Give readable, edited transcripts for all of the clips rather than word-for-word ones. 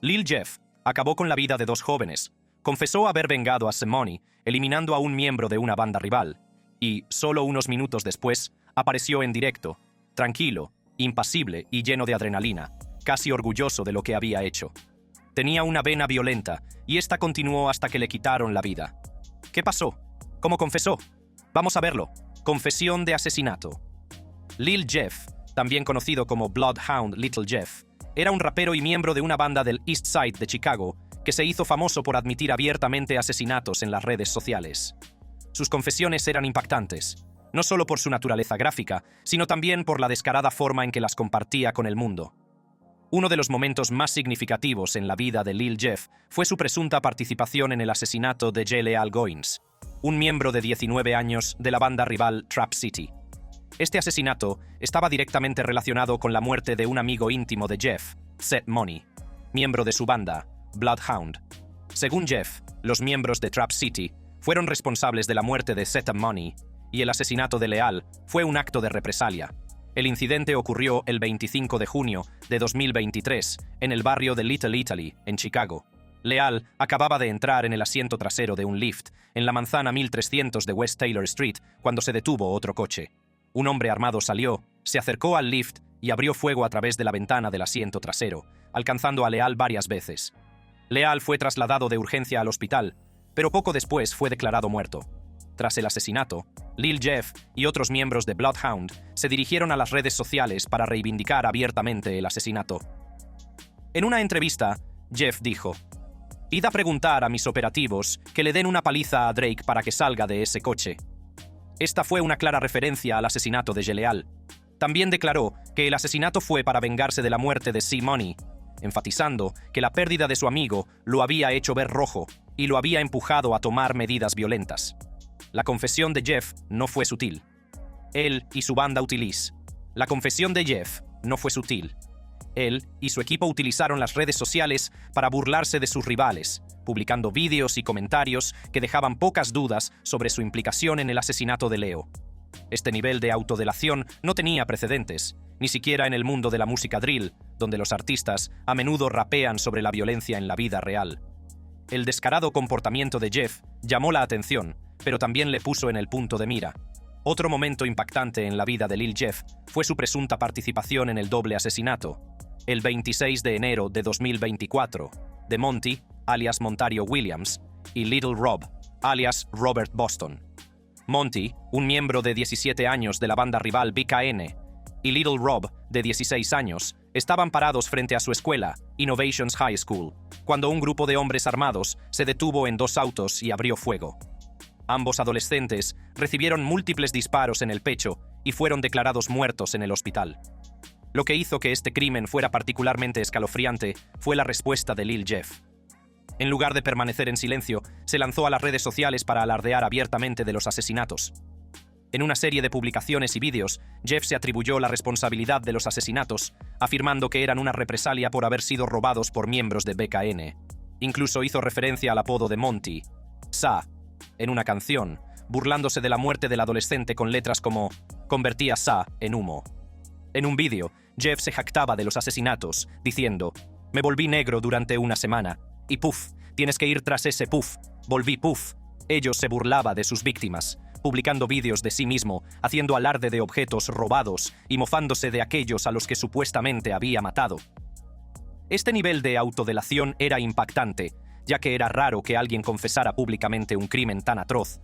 Lil Jeff acabó con la vida de dos jóvenes, confesó haber vengado a Semoni, eliminando a un miembro de una banda rival, y, solo unos minutos después, apareció en directo, tranquilo, impasible y lleno de adrenalina, casi orgulloso de lo que había hecho. Tenía una vena violenta, y esta continuó hasta que le quitaron la vida. ¿Qué pasó? ¿Cómo confesó? Vamos a verlo. Confesión de asesinato. Lil Jeff, también conocido como Bloodhound Little Jeff, era un rapero y miembro de una banda del East Side de Chicago que se hizo famoso por admitir abiertamente asesinatos en las redes sociales. Sus confesiones eran impactantes, no solo por su naturaleza gráfica, sino también por la descarada forma en que las compartía con el mundo. Uno de los momentos más significativos en la vida de Lil Jeff fue su presunta participación en el asesinato de J. Leal Goins, un miembro de 19 años de la banda rival Trap City. Este asesinato estaba directamente relacionado con la muerte de un amigo íntimo de Jeff, Seth Money, miembro de su banda, Bloodhound. Según Jeff, los miembros de Trap City fueron responsables de la muerte de Seth Money y el asesinato de Leal fue un acto de represalia. El incidente ocurrió el 25 de junio de 2023 en el barrio de Little Italy, en Chicago. Leal acababa de entrar en el asiento trasero de un Lyft en la manzana 1300 de West Taylor Street cuando se detuvo otro coche. Un hombre armado salió, se acercó al Lyft y abrió fuego a través de la ventana del asiento trasero, alcanzando a Leal varias veces. Leal fue trasladado de urgencia al hospital, pero poco después fue declarado muerto. Tras el asesinato, Lil Jeff y otros miembros de Bloodhound se dirigieron a las redes sociales para reivindicar abiertamente el asesinato. En una entrevista, Jeff dijo: «Id a preguntar a mis operativos que le den una paliza a Drake para que salga de ese coche». Esta fue una clara referencia al asesinato de Leal. También declaró que el asesinato fue para vengarse de la muerte de C-Money, enfatizando que la pérdida de su amigo lo había hecho ver rojo y lo había empujado a tomar medidas violentas. La confesión de Jeff no fue sutil. Él y su banda La confesión de Jeff no fue sutil. Él y su equipo utilizaron las redes sociales para burlarse de sus rivales, publicando vídeos y comentarios que dejaban pocas dudas sobre su implicación en el asesinato de Leo. Este nivel de autodelación no tenía precedentes, ni siquiera en el mundo de la música drill, donde los artistas a menudo rapean sobre la violencia en la vida real. El descarado comportamiento de Jeff llamó la atención, pero también le puso en el punto de mira. Otro momento impactante en la vida de Lil Jeff fue su presunta participación en el doble asesinato, el 26 de enero de 2024, de Monty, alias Montario Williams, y Little Rob, alias Robert Boston. Monty, un miembro de 17 años de la banda rival BKN, y Little Rob, de 16 años, estaban parados frente a su escuela, Innovations High School, cuando un grupo de hombres armados se detuvo en dos autos y abrió fuego. Ambos adolescentes recibieron múltiples disparos en el pecho y fueron declarados muertos en el hospital. Lo que hizo que este crimen fuera particularmente escalofriante fue la respuesta de Lil Jeff. En lugar de permanecer en silencio, se lanzó a las redes sociales para alardear abiertamente de los asesinatos. En una serie de publicaciones y vídeos, Jeff se atribuyó la responsabilidad de los asesinatos, afirmando que eran una represalia por haber sido robados por miembros de BKN. Incluso hizo referencia al apodo de Monty, Sa, en una canción, burlándose de la muerte del adolescente con letras como «Convertí a Sa en humo». En un vídeo, Jeff se jactaba de los asesinatos, diciendo «Me volví negro durante una semana, y puff, tienes que ir tras ese puff, volví puff». Ellos se burlaba de sus víctimas, publicando vídeos de sí mismo, haciendo alarde de objetos robados y mofándose de aquellos a los que supuestamente había matado. Este nivel de autodelación era impactante, ya que era raro que alguien confesara públicamente un crimen tan atroz.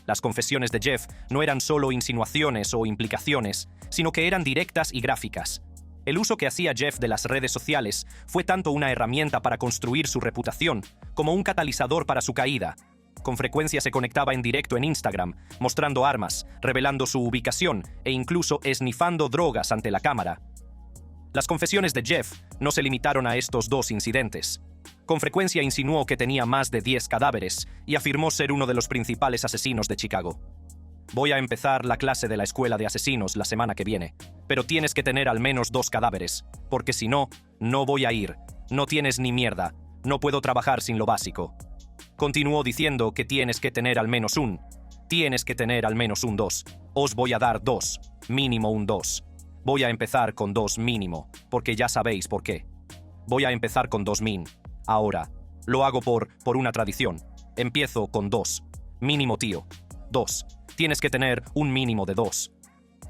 Las confesiones de Jeff no eran solo insinuaciones o implicaciones, sino que eran directas y gráficas. El uso que hacía Jeff de las redes sociales fue tanto una herramienta para construir su reputación, como un catalizador para su caída. Con frecuencia se conectaba en directo en Instagram, mostrando armas, revelando su ubicación e incluso esnifando drogas ante la cámara. Las confesiones de Jeff no se limitaron a estos dos incidentes. Con frecuencia insinuó que tenía más de 10 cadáveres y afirmó ser uno de los principales asesinos de Chicago. «Voy a empezar la clase de la escuela de asesinos la semana que viene, pero tienes que tener al menos 2 cadáveres, porque si no, no voy a ir. No tienes ni mierda. No puedo trabajar sin lo básico». Continuó diciendo que tienes que tener al menos un. Tienes que tener al menos un 2. Os voy a dar 2. Mínimo un 2. Voy a empezar con 2 mínimo, porque ya sabéis por qué. Voy a empezar con 2000. Ahora, lo hago por una tradición. Empiezo con 2. Mínimo, tío. 2. Tienes que tener un mínimo de 2.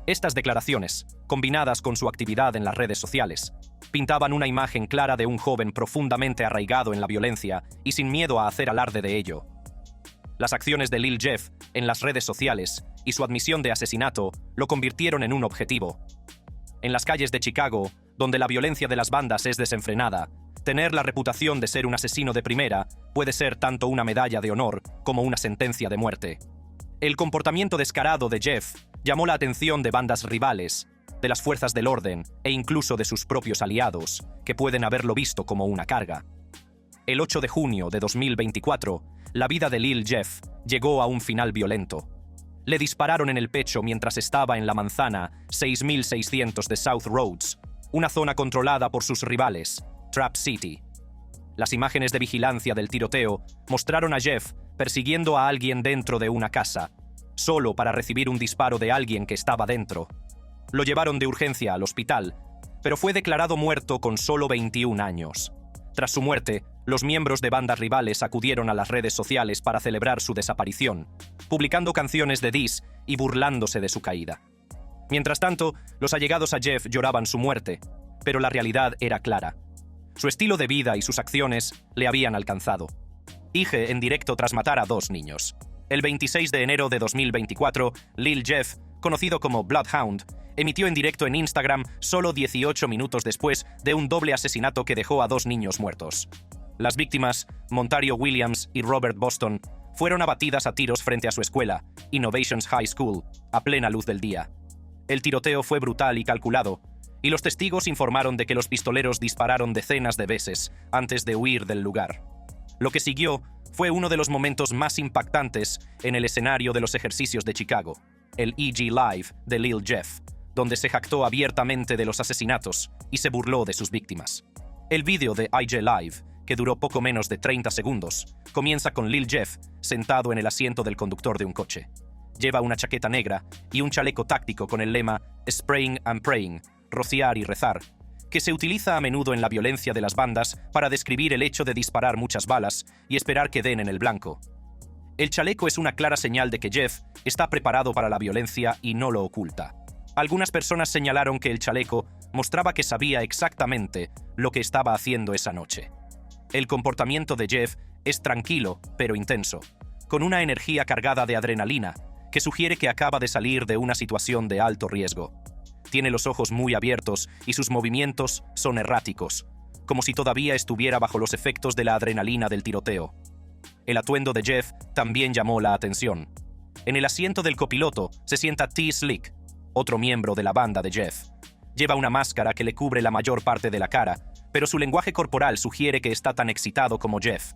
Estas declaraciones, combinadas con su actividad en las redes sociales, pintaban una imagen clara de un joven profundamente arraigado en la violencia y sin miedo a hacer alarde de ello. Las acciones de Lil Jeff en las redes sociales y su admisión de asesinato lo convirtieron en un objetivo. En las calles de Chicago, donde la violencia de las bandas es desenfrenada, tener la reputación de ser un asesino de primera puede ser tanto una medalla de honor como una sentencia de muerte. El comportamiento descarado de Jeff llamó la atención de bandas rivales, de las fuerzas del orden e incluso de sus propios aliados, que pueden haberlo visto como una carga. El 8 de junio de 2024, la vida de Lil Jeff llegó a un final violento. Le dispararon en el pecho mientras estaba en la manzana 6600 de South Roads, una zona controlada por sus rivales, Trap City. Las imágenes de vigilancia del tiroteo mostraron a Jeff persiguiendo a alguien dentro de una casa, solo para recibir un disparo de alguien que estaba dentro. Lo llevaron de urgencia al hospital, pero fue declarado muerto con solo 21 años. Tras su muerte, los miembros de bandas rivales acudieron a las redes sociales para celebrar su desaparición, publicando canciones de diss y burlándose de su caída. Mientras tanto, los allegados a Jeff lloraban su muerte, pero la realidad era clara. Su estilo de vida y sus acciones le habían alcanzado. Ige en directo tras matar a 2 niños. El 26 de enero de 2024, Lil Jeff, conocido como Bloodhound, emitió en directo en Instagram solo 18 minutos después de un doble asesinato que dejó a 2 niños muertos. Las víctimas, Montario Williams y Robert Boston, fueron abatidas a tiros frente a su escuela, Innovations High School, a plena luz del día. El tiroteo fue brutal y calculado, y los testigos informaron de que los pistoleros dispararon decenas de veces antes de huir del lugar. Lo que siguió fue uno de los momentos más impactantes en el escenario de los ejercicios de Chicago, el EG Live de Lil Jeff, donde se jactó abiertamente de los asesinatos y se burló de sus víctimas. El vídeo de IG Live, que duró poco menos de 30 segundos, comienza con Lil Jeff sentado en el asiento del conductor de un coche. Lleva una chaqueta negra y un chaleco táctico con el lema Spraying and Praying, rociar y rezar, que se utiliza a menudo en la violencia de las bandas para describir el hecho de disparar muchas balas y esperar que den en el blanco. El chaleco es una clara señal de que Jeff está preparado para la violencia y no lo oculta. Algunas personas señalaron que el chaleco mostraba que sabía exactamente lo que estaba haciendo esa noche. El comportamiento de Jeff es tranquilo, pero intenso, con una energía cargada de adrenalina, que sugiere que acaba de salir de una situación de alto riesgo. Tiene los ojos muy abiertos y sus movimientos son erráticos, como si todavía estuviera bajo los efectos de la adrenalina del tiroteo. El atuendo de Jeff también llamó la atención. En el asiento del copiloto se sienta T. Slick, otro miembro de la banda de Jeff. Lleva una máscara que le cubre la mayor parte de la cara, pero su lenguaje corporal sugiere que está tan excitado como Jeff.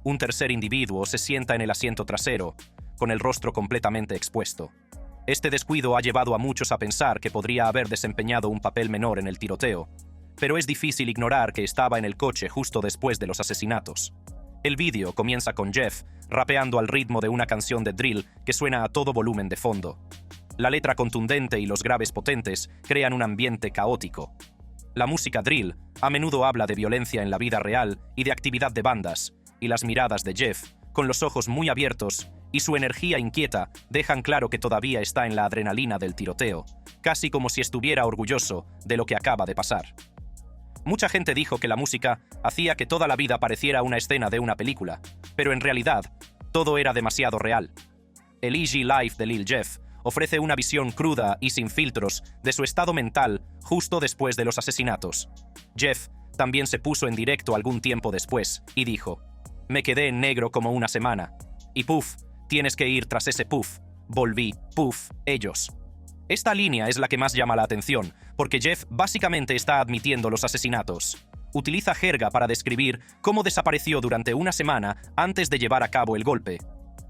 Un tercer individuo se sienta en el asiento trasero, con el rostro completamente expuesto. Este descuido ha llevado a muchos a pensar que podría haber desempeñado un papel menor en el tiroteo, pero es difícil ignorar que estaba en el coche justo después de los asesinatos. El vídeo comienza con Jeff rapeando al ritmo de una canción de drill que suena a todo volumen de fondo. La letra contundente y los graves potentes crean un ambiente caótico. La música drill a menudo habla de violencia en la vida real y de actividad de bandas, y las miradas de Jeff, con los ojos muy abiertos y su energía inquieta, dejan claro que todavía está en la adrenalina del tiroteo, casi como si estuviera orgulloso de lo que acaba de pasar. Mucha gente dijo que la música hacía que toda la vida pareciera una escena de una película, pero en realidad, todo era demasiado real. El EG Live de Lil Jeff ofrece una visión cruda y sin filtros de su estado mental justo después de los asesinatos. Jeff también se puso en directo algún tiempo después y dijo: «Me quedé en negro como una semana. Y puff, tienes que ir tras ese puff. Volví, puff, ellos». Esta línea es la que más llama la atención, porque Jeff básicamente está admitiendo los asesinatos. Utiliza jerga para describir cómo desapareció durante una semana antes de llevar a cabo el golpe.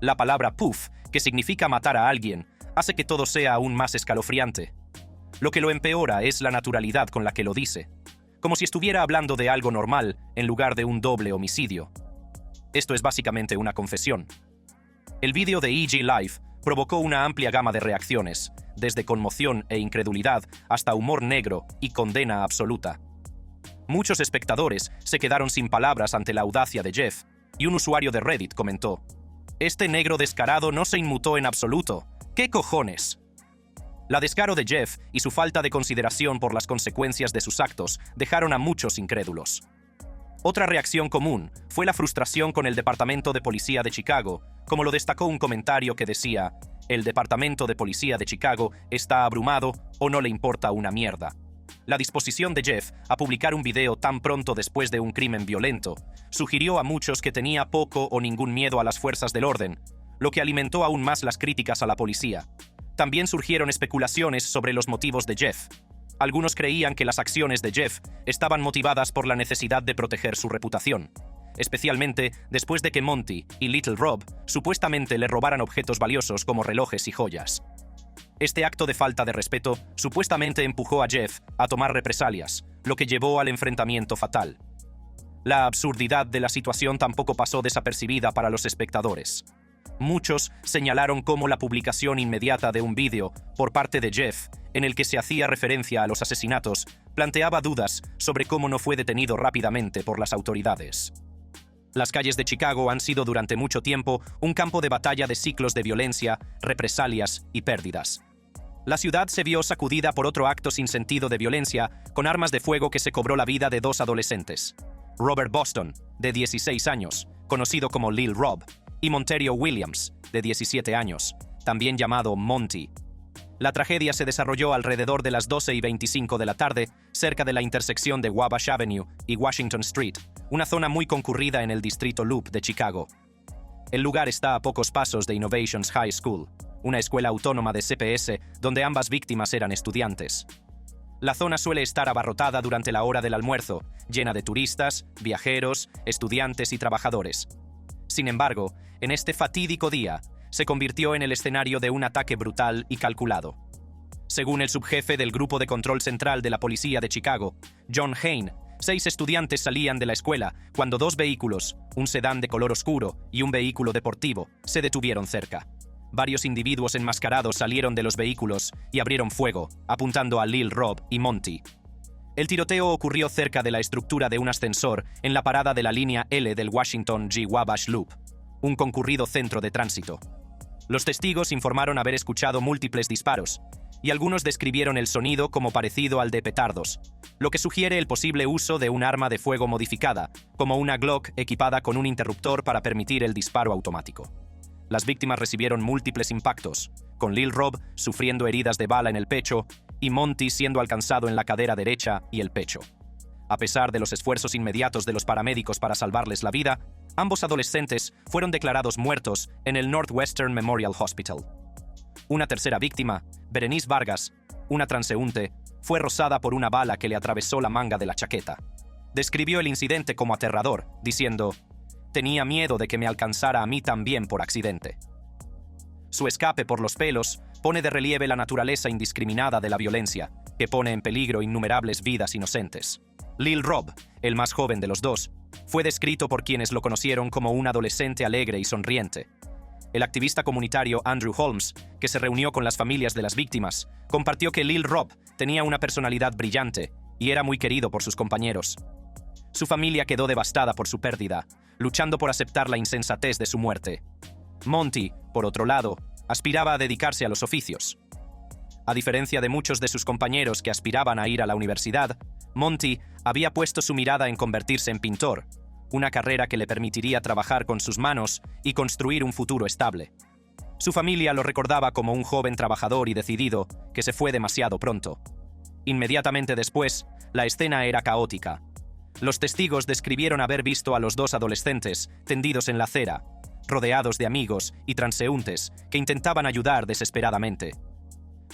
La palabra puff, que significa matar a alguien, hace que todo sea aún más escalofriante. Lo que lo empeora es la naturalidad con la que lo dice, como si estuviera hablando de algo normal en lugar de un doble homicidio. Esto es básicamente una confesión. El vídeo de EG Live provocó una amplia gama de reacciones, desde conmoción e incredulidad hasta humor negro y condena absoluta. Muchos espectadores se quedaron sin palabras ante la audacia de Jeff, y un usuario de Reddit comentó: «Este negro descarado no se inmutó en absoluto. ¿Qué cojones?». La descaro de Jeff y su falta de consideración por las consecuencias de sus actos dejaron a muchos incrédulos. Otra reacción común fue la frustración con el Departamento de Policía de Chicago, como lo destacó un comentario que decía: «El Departamento de Policía de Chicago está abrumado o no le importa una mierda». La disposición de Jeff a publicar un video tan pronto después de un crimen violento sugirió a muchos que tenía poco o ningún miedo a las fuerzas del orden, lo que alimentó aún más las críticas a la policía. También surgieron especulaciones sobre los motivos de Jeff. Algunos creían que las acciones de Jeff estaban motivadas por la necesidad de proteger su reputación, especialmente después de que Monty y Little Rob supuestamente le robaran objetos valiosos como relojes y joyas. Este acto de falta de respeto supuestamente empujó a Jeff a tomar represalias, lo que llevó al enfrentamiento fatal. La absurdidad de la situación tampoco pasó desapercibida para los espectadores. Muchos señalaron cómo la publicación inmediata de un vídeo por parte de Jeff, en el que se hacía referencia a los asesinatos, planteaba dudas sobre cómo no fue detenido rápidamente por las autoridades. Las calles de Chicago han sido durante mucho tiempo un campo de batalla de ciclos de violencia, represalias y pérdidas. La ciudad se vio sacudida por otro acto sin sentido de violencia, con armas de fuego que se cobró la vida de dos adolescentes: Robert Boston, de 16 años, conocido como Lil Rob, y Monterio Williams, de 17 años, también llamado Monty. La tragedia se desarrolló alrededor de las 12:25 de la tarde, cerca de la intersección de Wabash Avenue y Washington Street, una zona muy concurrida en el distrito Loop de Chicago. El lugar está a pocos pasos de Innovations High School, una escuela autónoma de CPS donde ambas víctimas eran estudiantes. La zona suele estar abarrotada durante la hora del almuerzo, llena de turistas, viajeros, estudiantes y trabajadores. Sin embargo, en este fatídico día, se convirtió en el escenario de un ataque brutal y calculado. Según el subjefe del Grupo de Control Central de la Policía de Chicago, John Hain, 6 estudiantes salían de la escuela cuando 2 vehículos, un sedán de color oscuro y un vehículo deportivo, se detuvieron cerca. Varios individuos enmascarados salieron de los vehículos y abrieron fuego, apuntando a Lil Rob y Monty. El tiroteo ocurrió cerca de la estructura de un ascensor en la parada de la línea L del Washington G. Wabash Loop, un concurrido centro de tránsito. Los testigos informaron haber escuchado múltiples disparos, y algunos describieron el sonido como parecido al de petardos, lo que sugiere el posible uso de un arma de fuego modificada, como una Glock equipada con un interruptor para permitir el disparo automático. Las víctimas recibieron múltiples impactos, con Lil Rob sufriendo heridas de bala en el pecho y Monty siendo alcanzado en la cadera derecha y el pecho. A pesar de los esfuerzos inmediatos de los paramédicos para salvarles la vida, ambos adolescentes fueron declarados muertos en el Northwestern Memorial Hospital. Una tercera víctima, Berenice Vargas, una transeúnte, fue rozada por una bala que le atravesó la manga de la chaqueta. Describió el incidente como aterrador, diciendo: «Tenía miedo de que me alcanzara a mí también por accidente». Su escape por los pelos pone de relieve la naturaleza indiscriminada de la violencia, que pone en peligro innumerables vidas inocentes. Lil Rob, el más joven de los dos, fue descrito por quienes lo conocieron como un adolescente alegre y sonriente. El activista comunitario Andrew Holmes, que se reunió con las familias de las víctimas, compartió que Lil Rob tenía una personalidad brillante y era muy querido por sus compañeros. Su familia quedó devastada por su pérdida, luchando por aceptar la insensatez de su muerte. Monty, por otro lado, aspiraba a dedicarse a los oficios. A diferencia de muchos de sus compañeros que aspiraban a ir a la universidad, Monty había puesto su mirada en convertirse en pintor, una carrera que le permitiría trabajar con sus manos y construir un futuro estable. Su familia lo recordaba como un joven trabajador y decidido que se fue demasiado pronto. Inmediatamente después, la escena era caótica. Los testigos describieron haber visto a los 2 adolescentes tendidos en la acera, rodeados de amigos y transeúntes que intentaban ayudar desesperadamente.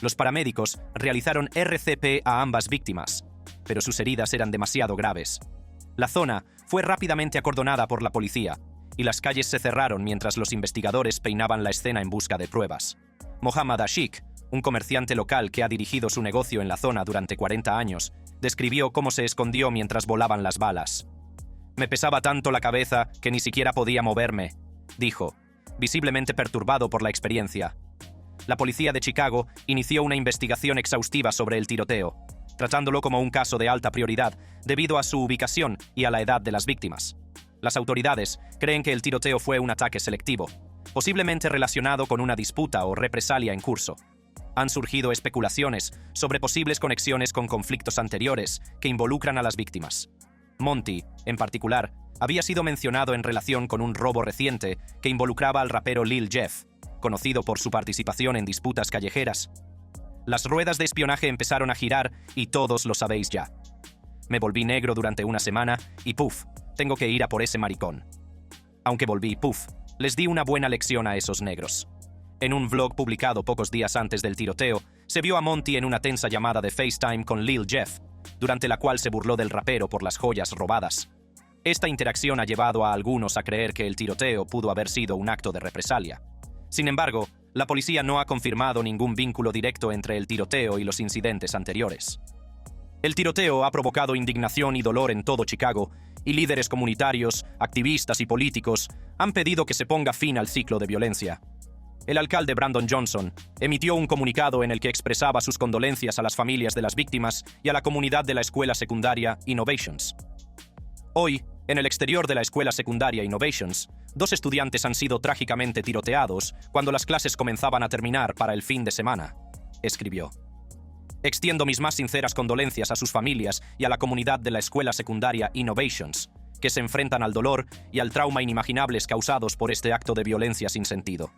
Los paramédicos realizaron RCP a ambas víctimas, pero sus heridas eran demasiado graves. La zona fue rápidamente acordonada por la policía, y las calles se cerraron mientras los investigadores peinaban la escena en busca de pruebas. Mohammad Ashik, un comerciante local que ha dirigido su negocio en la zona durante 40 años, describió cómo se escondió mientras volaban las balas. «Me pesaba tanto la cabeza que ni siquiera podía moverme», dijo, visiblemente perturbado por la experiencia. La policía de Chicago inició una investigación exhaustiva sobre el tiroteo, tratándolo como un caso de alta prioridad debido a su ubicación y a la edad de las víctimas. Las autoridades creen que el tiroteo fue un ataque selectivo, posiblemente relacionado con una disputa o represalia en curso. Han surgido especulaciones sobre posibles conexiones con conflictos anteriores que involucran a las víctimas. Monty, en particular, había sido mencionado en relación con un robo reciente que involucraba al rapero Lil Jeff, conocido por su participación en disputas callejeras. Las ruedas de espionaje empezaron a girar y todos lo sabéis ya. Me volví negro durante una semana y ¡puf! Tengo que ir a por ese maricón. Aunque volví, ¡puf! Les di una buena lección a esos negros. En un vlog publicado pocos días antes del tiroteo, se vio a Monty en una tensa llamada de FaceTime con Lil Jeff, durante la cual se burló del rapero por las joyas robadas. Esta interacción ha llevado a algunos a creer que el tiroteo pudo haber sido un acto de represalia. Sin embargo, la policía no ha confirmado ningún vínculo directo entre el tiroteo y los incidentes anteriores. El tiroteo ha provocado indignación y dolor en todo Chicago, y líderes comunitarios, activistas y políticos han pedido que se ponga fin al ciclo de violencia. El alcalde Brandon Johnson emitió un comunicado en el que expresaba sus condolencias a las familias de las víctimas y a la comunidad de la escuela secundaria Innovations. Hoy, en el exterior de la escuela secundaria Innovations, 2 estudiantes han sido trágicamente tiroteados cuando las clases comenzaban a terminar para el fin de semana, escribió. Extiendo mis más sinceras condolencias a sus familias y a la comunidad de la escuela secundaria Innovations, que se enfrentan al dolor y al trauma inimaginables causados por este acto de violencia sin sentido.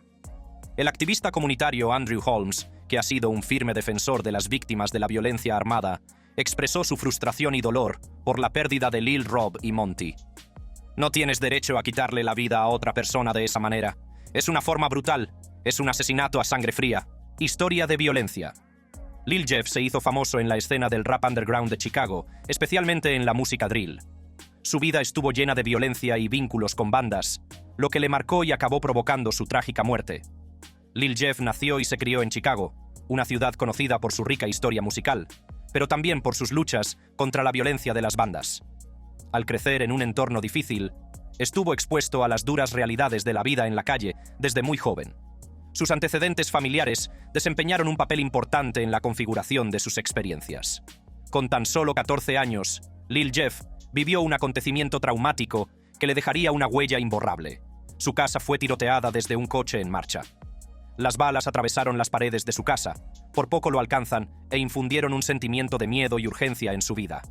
El activista comunitario Andrew Holmes, que ha sido un firme defensor de las víctimas de la violencia armada, expresó su frustración y dolor por la pérdida de Lil Rob y Monty. No tienes derecho a quitarle la vida a otra persona de esa manera. Es una forma brutal. Es un asesinato a sangre fría. Historia de violencia. Lil Jeff se hizo famoso en la escena del rap underground de Chicago, especialmente en la música drill. Su vida estuvo llena de violencia y vínculos con bandas, lo que le marcó y acabó provocando su trágica muerte. Lil Jeff nació y se crió en Chicago, una ciudad conocida por su rica historia musical, pero también por sus luchas contra la violencia de las bandas. Al crecer en un entorno difícil, estuvo expuesto a las duras realidades de la vida en la calle desde muy joven. Sus antecedentes familiares desempeñaron un papel importante en la configuración de sus experiencias. Con tan solo 14 años, Lil Jeff vivió un acontecimiento traumático que le dejaría una huella imborrable. Su casa fue tiroteada desde un coche en marcha. Las balas atravesaron las paredes de su casa, por poco lo alcanzan e infundieron un sentimiento de miedo y urgencia en su vida.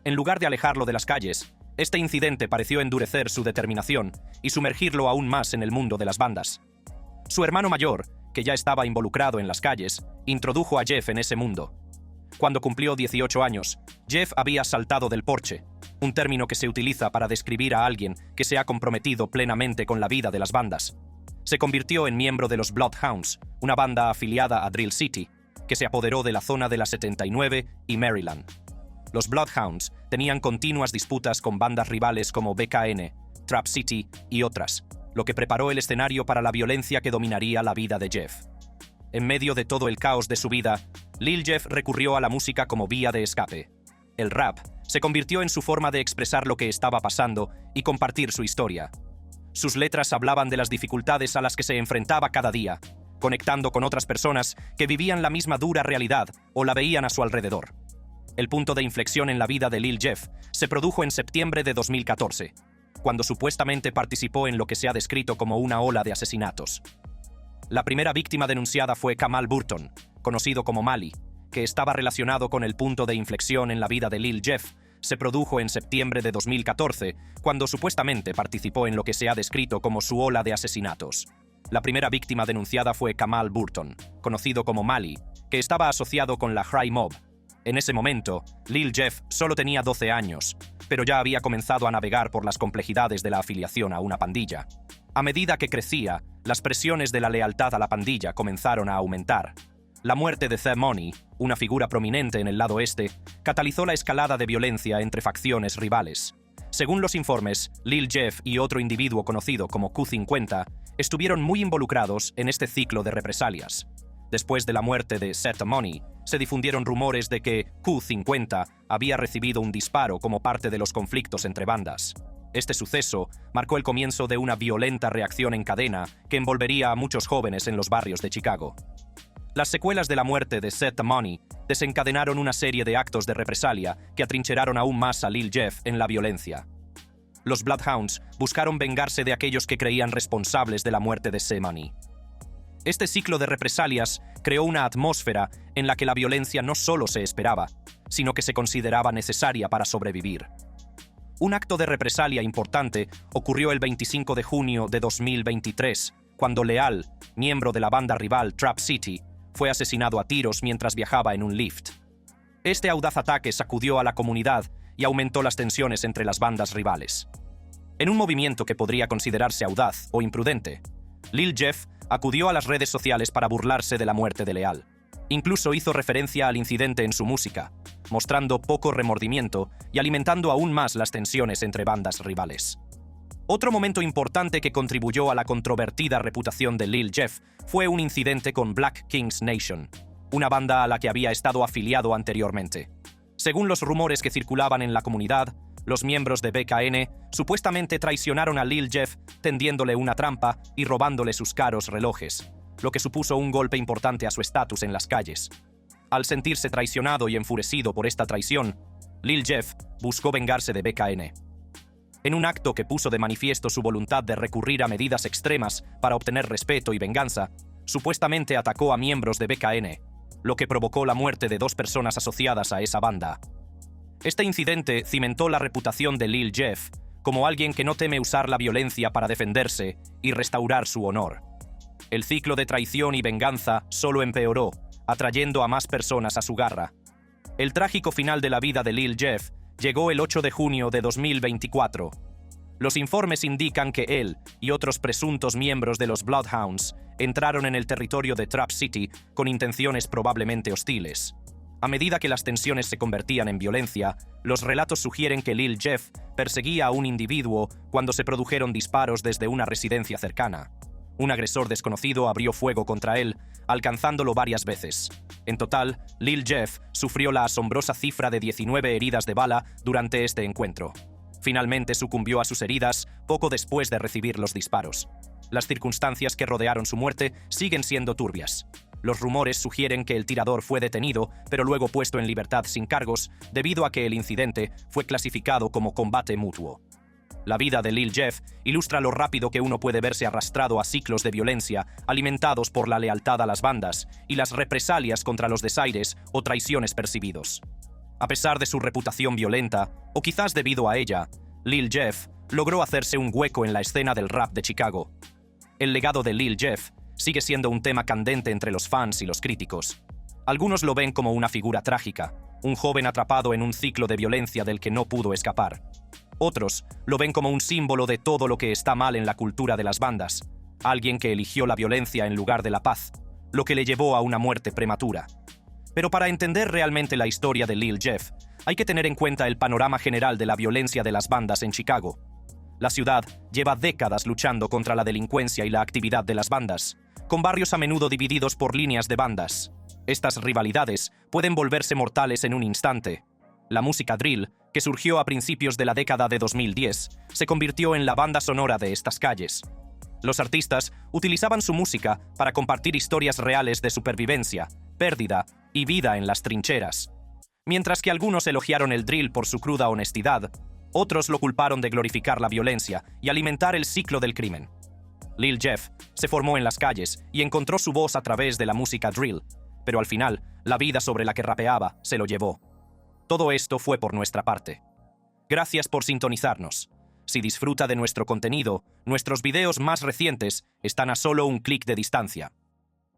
En lugar de alejarlo de las calles, este incidente pareció endurecer su determinación y sumergirlo aún más en el mundo de las bandas. Su hermano mayor, que ya estaba involucrado en las calles, introdujo a Jeff en ese mundo. Cuando cumplió 18 años, Jeff había saltado del porche, un término que se utiliza para describir a alguien que se ha comprometido plenamente con la vida de las bandas. Se convirtió en miembro de los Bloodhounds, una banda afiliada a Drill City, que se apoderó de la zona de la 79 y Maryland. Los Bloodhounds tenían continuas disputas con bandas rivales como BKN, Trap City y otras, lo que preparó el escenario para la violencia que dominaría la vida de Jeff. En medio de todo el caos de su vida, Lil Jeff recurrió a la música como vía de escape. El rap se convirtió en su forma de expresar lo que estaba pasando y compartir su historia. Sus letras hablaban de las dificultades a las que se enfrentaba cada día, conectando con otras personas que vivían la misma dura realidad o la veían a su alrededor. El punto de inflexión en la vida de Lil Jeff se produjo en septiembre de 2014, cuando supuestamente participó en lo que se ha descrito como una ola de asesinatos. La primera víctima denunciada fue Kamal Burton, conocido como Mali, que estaba relacionado con el punto de inflexión en la vida de Lil Jeff. Se produjo en septiembre de 2014, cuando supuestamente participó en lo que se ha descrito como su ola de asesinatos. La primera víctima denunciada fue Kamal Burton, conocido como Mali, que estaba asociado con la Cry Mob. En ese momento, Lil Jeff solo tenía 12 años, pero ya había comenzado a navegar por las complejidades de la afiliación a una pandilla. A medida que crecía, las presiones de la lealtad a la pandilla comenzaron a aumentar. La muerte de The-Money, una figura prominente en el lado este, catalizó la escalada de violencia entre facciones rivales. Según los informes, Lil Jeff y otro individuo conocido como Q50 estuvieron muy involucrados en este ciclo de represalias. Después de la muerte de The-Money, se difundieron rumores de que Q50 había recibido un disparo como parte de los conflictos entre bandas. Este suceso marcó el comienzo de una violenta reacción en cadena que envolvería a muchos jóvenes en los barrios de Chicago. Las secuelas de la muerte de Seth Money desencadenaron una serie de actos de represalia que atrincheraron aún más a Lil Jeff en la violencia. Los Bloodhounds buscaron vengarse de aquellos que creían responsables de la muerte de Seth Money. Este ciclo de represalias creó una atmósfera en la que la violencia no solo se esperaba, sino que se consideraba necesaria para sobrevivir. Un acto de represalia importante ocurrió el 25 de junio de 2023, cuando Leal, miembro de la banda rival Trap City, fue asesinado a tiros mientras viajaba en un Lyft. Este audaz ataque sacudió a la comunidad y aumentó las tensiones entre las bandas rivales. En un movimiento que podría considerarse audaz o imprudente, Lil Jeff acudió a las redes sociales para burlarse de la muerte de Leal. Incluso hizo referencia al incidente en su música, mostrando poco remordimiento y alimentando aún más las tensiones entre bandas rivales. Otro momento importante que contribuyó a la controvertida reputación de Lil Jeff fue un incidente con Black Kings Nation, una banda a la que había estado afiliado anteriormente. Según los rumores que circulaban en la comunidad, los miembros de BKN supuestamente traicionaron a Lil Jeff tendiéndole una trampa y robándole sus caros relojes, lo que supuso un golpe importante a su estatus en las calles. Al sentirse traicionado y enfurecido por esta traición, Lil Jeff buscó vengarse de BKN. En un acto que puso de manifiesto su voluntad de recurrir a medidas extremas para obtener respeto y venganza, supuestamente atacó a miembros de BKN, lo que provocó la muerte de 2 personas asociadas a esa banda. Este incidente cimentó la reputación de Lil Jeff como alguien que no teme usar la violencia para defenderse y restaurar su honor. El ciclo de traición y venganza solo empeoró, atrayendo a más personas a su garra. El trágico final de la vida de Lil Jeff llegó el 8 de junio de 2024. Los informes indican que él y otros presuntos miembros de los Bloodhounds entraron en el territorio de Trap City con intenciones probablemente hostiles. A medida que las tensiones se convertían en violencia, los relatos sugieren que Lil Jeff perseguía a un individuo cuando se produjeron disparos desde una residencia cercana. Un agresor desconocido abrió fuego contra él, alcanzándolo varias veces. En total, Lil Jeff sufrió la asombrosa cifra de 19 heridas de bala durante este encuentro. Finalmente sucumbió a sus heridas poco después de recibir los disparos. Las circunstancias que rodearon su muerte siguen siendo turbias. Los rumores sugieren que el tirador fue detenido, pero luego puesto en libertad sin cargos, debido a que el incidente fue clasificado como combate mutuo. La vida de Lil Jeff ilustra lo rápido que uno puede verse arrastrado a ciclos de violencia alimentados por la lealtad a las bandas y las represalias contra los desaires o traiciones percibidos. A pesar de su reputación violenta, o quizás debido a ella, Lil Jeff logró hacerse un hueco en la escena del rap de Chicago. El legado de Lil Jeff sigue siendo un tema candente entre los fans y los críticos. Algunos lo ven como una figura trágica, un joven atrapado en un ciclo de violencia del que no pudo escapar. Otros lo ven como un símbolo de todo lo que está mal en la cultura de las bandas, alguien que eligió la violencia en lugar de la paz, lo que le llevó a una muerte prematura. Pero para entender realmente la historia de Lil Jeff, hay que tener en cuenta el panorama general de la violencia de las bandas en Chicago. La ciudad lleva décadas luchando contra la delincuencia y la actividad de las bandas, con barrios a menudo divididos por líneas de bandas. Estas rivalidades pueden volverse mortales en un instante. La música drill, que surgió a principios de la década de 2010, se convirtió en la banda sonora de estas calles. Los artistas utilizaban su música para compartir historias reales de supervivencia, pérdida y vida en las trincheras. Mientras que algunos elogiaron el drill por su cruda honestidad, otros lo culparon de glorificar la violencia y alimentar el ciclo del crimen. Lil Jeff se formó en las calles y encontró su voz a través de la música drill, pero al final, la vida sobre la que rapeaba se lo llevó. Todo esto fue por nuestra parte. Gracias por sintonizarnos. Si disfruta de nuestro contenido, nuestros videos más recientes están a solo un clic de distancia.